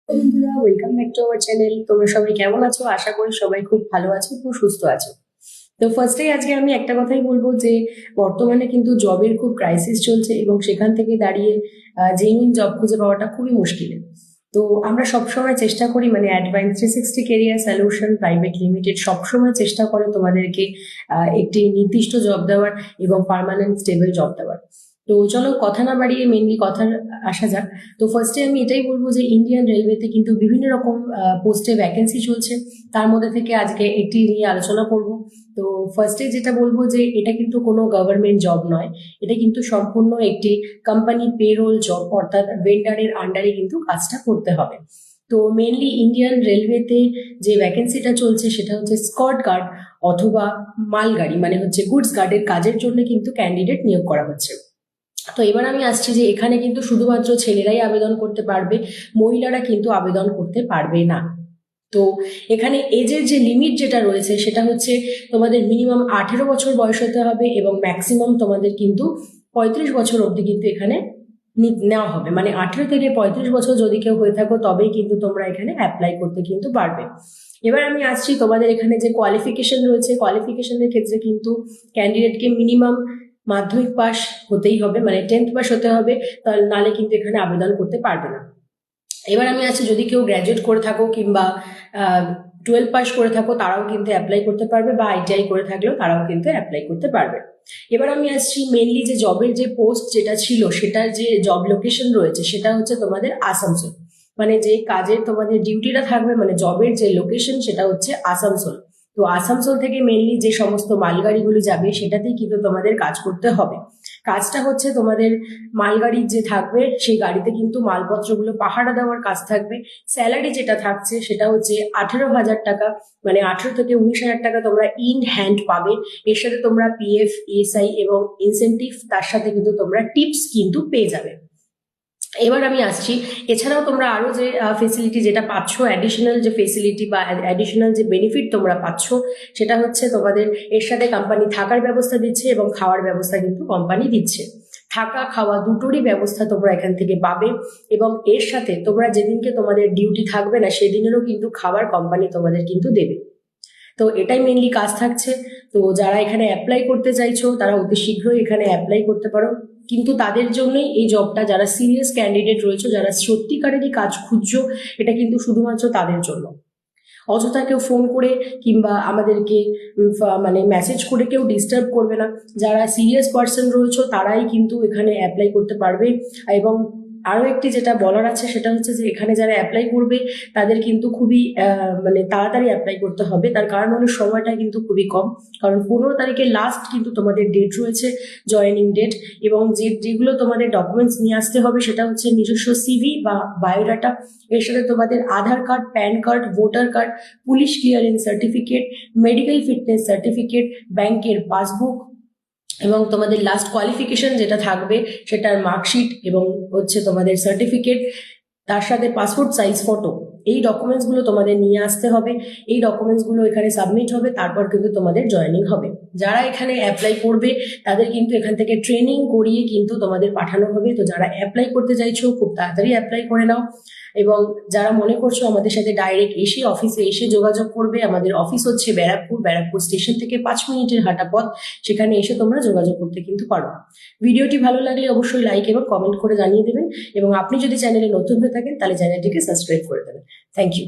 বন্ধুরা, welcome back to our channel. তোমরা সবাই কেমন আছো? আশা করি সবাই খুব ভালো আছো, খুব সুস্থ আছো। তো ফার্স্টেই আজকে আমি একটা কথাই বলবো যে বর্তমানে কিন্তু জবের খুব ক্রাইসিস চলছে এবং সেখান থেকে দাঁড়িয়ে জেনুইন জব খুঁজে পাওয়াটা খুবই মুশকিল। তো আমরা সবসময় চেষ্টা করি, মানে advance 360 career solution private limited সবসময় চেষ্টা করে তোমাদেরকে একটি নির্দিষ্ট জব দেওয়ার এবং পার্মানেন্ট স্টেবল জব দেওয়ার। তো চলো কথা না বাড়িয়ে মেনলি কথা আসা যাক। তো ফার্স্টে আমি এটাই বলবো যে ইন্ডিয়ান রেলওয়েতে কিন্তু বিভিন্ন রকম পোস্টে ভ্যাকেন্সি চলছে। তার মধ্যে থেকে আজকে একটি নিয়ে আলোচনা করব। তো ফার্স্টে যেটা বলবো যে এটা কিন্তু কোনো গভর্নমেন্ট জব নয়, এটা কিন্তু সম্পূর্ণ একটি কোম্পানি পেরোল জব, অর্থাৎ ভেন্ডারের আন্ডারে কিন্তু কাজটা করতে হবে। তো মেনলি ইন্ডিয়ান রেলওয়েতে যে ভ্যাকেন্সিটা চলছে সেটা হচ্ছে স্কট গার্ড অথবা মালগাড়ি, মানে হচ্ছে গুডস গার্ডের কাজের জন্য কিন্তু ক্যান্ডিডেট নিয়োগ করা হচ্ছে। তো এবার আমি আসছি যে এখানে কিন্তু শুধুমাত্র ছেলেরাই আবেদন করতে পারবে, মহিলারা কিন্তু আবেদন করতে পারবে না। তো এখানে এজের যে লিমিট যেটা রয়েছে সেটা হচ্ছে তোমাদের মিনিমাম 18 বছর বয়স হতে হবে এবং ম্যাক্সিমাম তোমাদের কিন্তু 35 বছর অবধি কিন্তু এখানে নেওয়া হবে। মানে 18 থেকে 35 বছর যদি কেউ হয়ে থাকো তবেই কিন্তু তোমরা এখানে অ্যাপ্লাই করতে কিন্তু পারবে। এবার আমি আসছি তোমাদের এখানে যে কোয়ালিফিকেশন রয়েছে, কোয়ালিফিকেশনের ক্ষেত্রে কিন্তু ক্যান্ডিডেটকে মিনিমাম মাধ্যমিক পাস হতেই হবে, মানে 10th পাস হতে হবে, তাহলে নালে কিন্তু এখানে আবেদন করতে পারবে না। এবার আমি আছি, যদি কেউ গ্র্যাজুয়েট করে থাকো কিংবা 12 পাস করে থাকো তারাও কিন্তু অ্যাপ্লাই করতে পারবে, বা আইটিআই করে থাকলেও তারাও কিন্তু অ্যাপ্লাই করতে পারবে। এবার আমি আসছি মেনলি যে জবের যে পোস্ট যেটা ছিল সেটার যে জব লোকেশন রয়েছে সেটা হচ্ছে তোমাদের আসানসোল। মানে যে কাজের তোমাদের ডিউটিটা থাকবে, মানে জবের যে লোকেশন সেটা হচ্ছে আসানসোল। তো আসানসোল থেকে মেনলি যে সমস্ত মালগাড়িগুলো যাবে সেটাতেই কিন্তু তোমাদের কাজ করতে হবে। কাজটা হচ্ছে তোমাদের মালগাড়ি যে থাকবে সেই গাড়িতে কিন্তু মালপত্রগুলো পাহারা দেওয়ার কাজ থাকবে। স্যালারি যেটা থাকছে সেটা হচ্ছে 18,000 টাকা, মানে 18 থেকে 19,000 টাকা তোমরা ইন হ্যান্ড পাবে। এর সাথে তোমরা পিএফ, ইএসআই এবং ইনসেনটিভ, তার সাথে কিন্তু তোমরা টিপস কিন্তু পেয়ে যাবে। এবার আমি আসছি, এছাড়াও তোমরা আরো যে ফেসিলিটি যেটা পাচ্ছ, অ্যাডিশনাল যে ফেসিলিটি বা অ্যাডিশনাল যে বেনিফিট তোমরা পাচ্ছ সেটা হচ্ছে তোমাদের এর সাথে কোম্পানি থাকার ব্যবস্থা দিচ্ছে এবং খাওয়ার ব্যবস্থা কিন্তু কোম্পানি দিচ্ছে। থাকা খাওয়া দুটোরই ব্যবস্থা তোমরা এখান থেকে পাবে এবং এর সাথে তোমরা যেদিনকে তোমাদের ডিউটি থাকবে না সেদিনেরও কিন্তু খাবার কোম্পানি তোমাদের কিন্তু দেবে। তো এটাই মেনলি কাজ থাকছে। তো যারা এখানে অ্যাপ্লাই করতে চাইছো তারা অতি শীঘ্রই এখানে অ্যাপ্লাই করতে পারো, কিন্তু তাদের জন্যই এই জবটা, যারা সিরিয়াস ক্যান্ডিডেট রয়েছে, যারা সত্যিকারেরই কাজ খুঁজছো, এটা কিন্তু শুধুমাত্র তাদের জন্য। অযথা কেউ ফোন করে কিংবা আমাদেরকে মানে মেসেজ করে কেউ ডিস্টার্ব করবে না। যারা সিরিয়াস পার্সন রয়েছে তারাই কিন্তু এখানে অ্যাপ্লাই করতে পারবে। এবং আরও একটি যেটা বলার আছে সেটা হচ্ছে যে এখানে যারা অ্যাপ্লাই করবে তাদের কিন্তু খুবই মানে তাড়াতাড়ি অ্যাপ্লাই করতে হবে, তার কারণ হলো সময়টা কিন্তু খুবই কম। কারণ 15 তারিখে লাস্ট কিন্তু তোমাদের ডেট রয়েছে, জয়েনিং ডেট। এবং যেগুলো তোমাদের ডকুমেন্টস নিয়ে আসতে হবে সেটা হচ্ছে নিজস্ব সিভি বা বায়োডাটা, এর সাথে তোমাদের Aadhaar card, PAN card, voter card, police clearance certificate, medical fitness certificate, ব্যাংকের পাসবুক, এবং তোমাদের লাস্ট কোয়ালিফিকেশন যেটা থাকবে সেটার মার্কশিট এবং হচ্ছে তোমাদের সার্টিফিকেট, তার সাথে পাসপোর্ট সাইজ ফটো। এই ডকুমেন্টসগুলো তোমাদের নিয়ে আসতে হবে। এই ডকুমেন্টসগুলো এখানে সাবমিট হবে, তারপর কিন্তু তোমাদের জয়েনিং হবে। যারা এখানে অ্যাপ্লাই করবে তাদের কিন্তু এখান থেকে ট্রেনিং করিয়ে কিন্তু তোমাদের পাঠানো হবে। তো যারা অ্যাপ্লাই করতে চাইছো খুব তাড়াতাড়ি অ্যাপ্লাই করে নাও। এবং যারা মনে করছো আমাদের সাথে ডাইরেক্ট এসে অফিসে এসে যোগাযোগ করবে, আমাদের অফিস হচ্ছে ব্যারাকপুর, ব্যারাকপুর স্টেশন থেকে 5 মিনিটের হাঁটা পথ, সেখানে এসে তোমরা যোগাযোগ করতে কিন্তু পারো। ভিডিওটি ভালো লাগলে অবশ্যই লাইক এবং কমেন্ট করে জানিয়ে দেবেন, এবং আপনি যদি চ্যানেলে নতুন হয়ে থাকেন তাহলে চ্যানেলটিকে সাবস্ক্রাইব করে দেবেন। Thank you.